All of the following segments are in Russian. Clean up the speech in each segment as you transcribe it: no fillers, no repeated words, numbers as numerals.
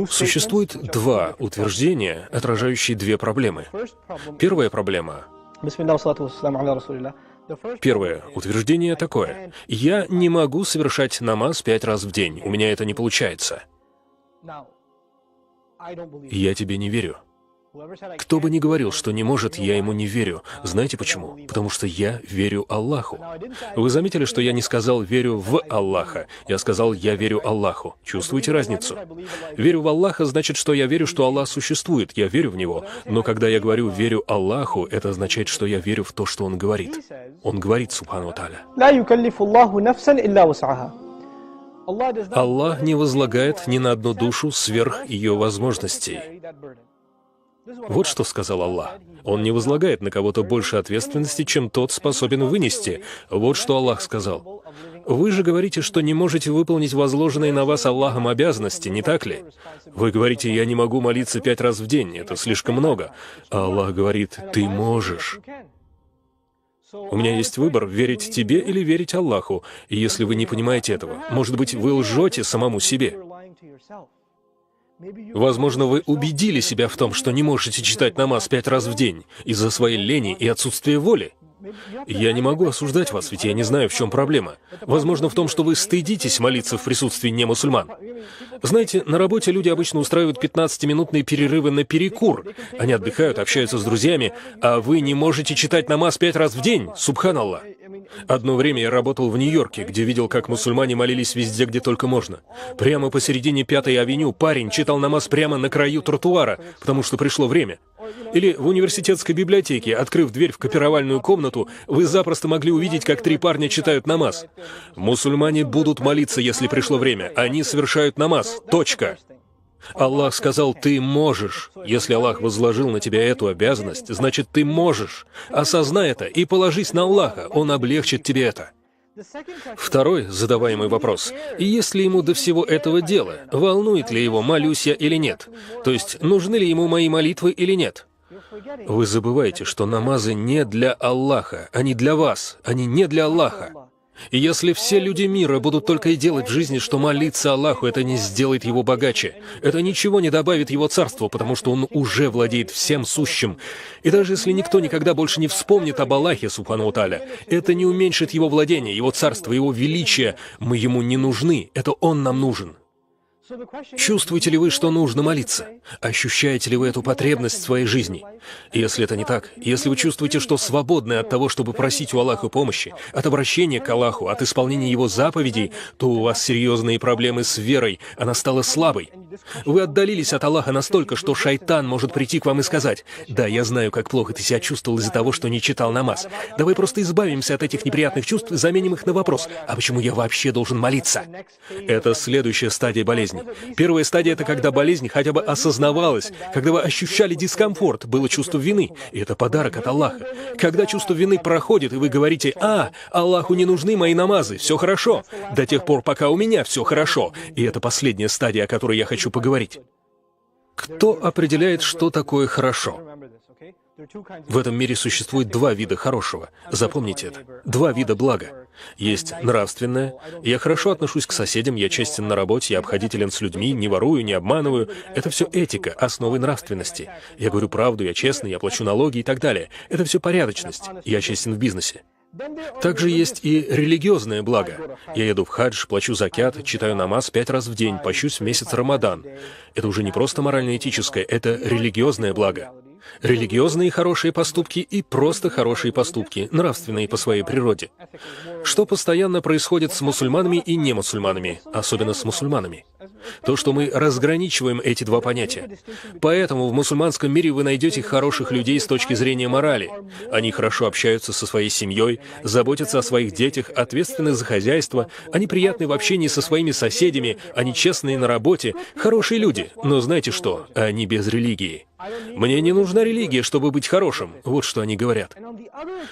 Существует два утверждения, отражающие две проблемы. Первая проблема. Первое утверждение такое. Я не могу совершать намаз 5 раз в день. У меня это не получается. Я тебе не верю. Кто бы ни говорил, что не может, я ему не верю. Знаете почему? Потому что я верю Аллаху. Вы заметили, что я не сказал «верю в Аллаха», я сказал «я верю Аллаху». Чувствуете разницу? Верю в Аллаха значит, что я верю, что Аллах существует, я верю в Него. Но когда я говорю «верю Аллаху», это означает, что я верю в то, что Он говорит. Он говорит, субхану ва тааля. Аллах не возлагает ни на одну душу сверх ее возможностей. Вот что сказал Аллах. Он не возлагает на кого-то больше ответственности, чем тот способен вынести. Вот что Аллах сказал. Вы же говорите, что не можете выполнить возложенные на вас Аллахом обязанности, не так ли? Вы говорите, я не могу молиться 5 раз в день, это слишком много. А Аллах говорит, ты можешь. У меня есть выбор, верить тебе или верить Аллаху. И если вы не понимаете этого, может быть, вы лжете самому себе. Возможно, вы убедили себя в том, что не можете читать намаз 5 раз в день из-за своей лени и отсутствия воли. Я не могу осуждать вас, ведь я не знаю, в чем проблема. Возможно, в том, что вы стыдитесь молиться в присутствии немусульман. Знаете, на работе люди обычно устраивают 15-минутные перерывы на перекур. Они отдыхают, общаются с друзьями, а вы не можете читать намаз 5 раз в день, субханаллах. Одно время я работал в Нью-Йорке, где видел, как мусульмане молились везде, где только можно. Прямо посередине 5-й авеню парень читал намаз прямо на краю тротуара, потому что пришло время. Или в университетской библиотеке, открыв дверь в копировальную комнату, вы запросто могли увидеть, как 3 парня читают намаз. Мусульмане будут молиться, если пришло время. Они совершают намаз. Точка. Аллах сказал, ты можешь. Если Аллах возложил на тебя эту обязанность, значит, ты можешь. Осознай это и положись на Аллаха, Он облегчит тебе это. Второй задаваемый вопрос. Есть ли ему до всего этого дела? Волнует ли его, молюсь я или нет? То есть, нужны ли ему мои молитвы или нет? Вы забываете, что намазы не для Аллаха, они для вас, они не для Аллаха. И если все люди мира будут только и делать в жизни, что молиться Аллаху, это не сделает его богаче. Это ничего не добавит его царству, потому что он уже владеет всем сущим. И даже если никто никогда больше не вспомнит об Аллахе, субхану ва тааля, это не уменьшит его владение, его царство, его величие. Мы ему не нужны, это он нам нужен. Чувствуете ли вы, что нужно молиться? Ощущаете ли вы эту потребность в своей жизни? Если это не так, если вы чувствуете, что свободны от того, чтобы просить у Аллаха помощи, от обращения к Аллаху, от исполнения Его заповедей, то у вас серьезные проблемы с верой, она стала слабой. Вы отдалились от Аллаха настолько, что шайтан может прийти к вам и сказать, «Да, я знаю, как плохо ты себя чувствовал из-за того, что не читал намаз. Давай просто избавимся от этих неприятных чувств и заменим их на вопрос, а почему я вообще должен молиться?» Это следующая стадия болезни. Первая стадия — это когда болезнь хотя бы осознавалась, когда вы ощущали дискомфорт, было чувство вины, и это подарок от Аллаха. Когда чувство вины проходит, и вы говорите, Аллаху не нужны мои намазы, все хорошо, до тех пор, пока у меня все хорошо. И это последняя стадия, о которой я хочу поговорить. Кто определяет, что такое хорошо? В этом мире существует 2 вида хорошего. Запомните это. 2 вида блага. Есть нравственное. Я хорошо отношусь к соседям, я честен на работе, я обходителен с людьми, не ворую, не обманываю. Это все этика, основы нравственности. Я говорю правду, я честный, я плачу налоги и так далее. Это все порядочность. Я честен в бизнесе. Также есть и религиозное благо. Я еду в хадж, плачу закят, читаю намаз 5 раз в день, пощусь в месяц Рамадан. Это уже не просто морально-этическое, это религиозное благо. Религиозные хорошие поступки и просто хорошие поступки, нравственные по своей природе. Что постоянно происходит с мусульманами и немусульманами, особенно с мусульманами? То, что мы разграничиваем эти 2 понятия. Поэтому в мусульманском мире вы найдете хороших людей с точки зрения морали. Они хорошо общаются со своей семьей, заботятся о своих детях, ответственны за хозяйство, они приятны в общении со своими соседями, они честные на работе, хорошие люди. Но знаете что? Они без религии. Мне не нужна религия, чтобы быть хорошим. Вот что они говорят.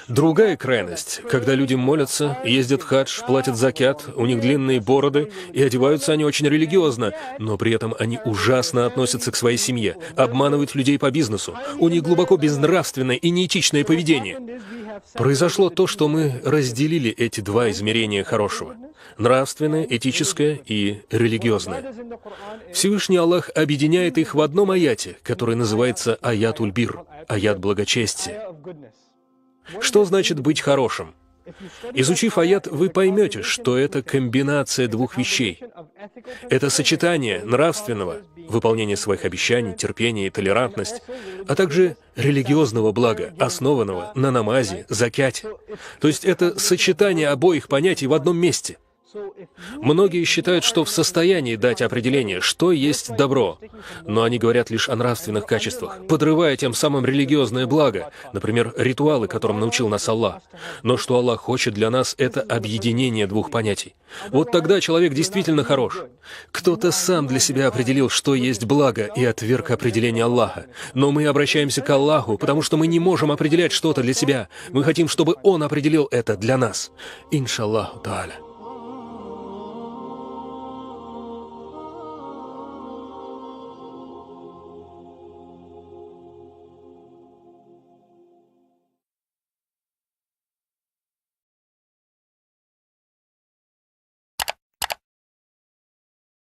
Другая крайность, когда люди молятся, ездят в хадж, платят закят, у них длинные бороды, и одеваются они очень религиозно, но при этом они ужасно относятся к своей семье, обманывают людей по бизнесу, у них глубоко безнравственное и неэтичное поведение. Произошло то, что мы разделили эти два измерения хорошего – нравственное, этическое и религиозное. Всевышний Аллах объединяет их в одном аяте, который называется аят-уль-бир, аят благочестия. Что значит быть хорошим? Изучив аят, вы поймете, что это комбинация двух вещей. Это сочетание нравственного, выполнение своих обещаний, терпение и толерантность, а также религиозного блага, основанного на намазе, закяте. То есть это сочетание обоих понятий в одном месте. Многие считают, что в состоянии дать определение, что есть добро, но они говорят лишь о нравственных качествах, подрывая тем самым религиозное благо, например, ритуалы, которым научил нас Аллах. Но что Аллах хочет для нас, это объединение двух понятий. Вот тогда человек действительно хорош. Кто-то сам для себя определил, что есть благо, и отверг определение Аллаха. Но мы обращаемся к Аллаху, потому что мы не можем определять что-то для себя. Мы хотим, чтобы Он определил это для нас. Иншаллаху та'аля.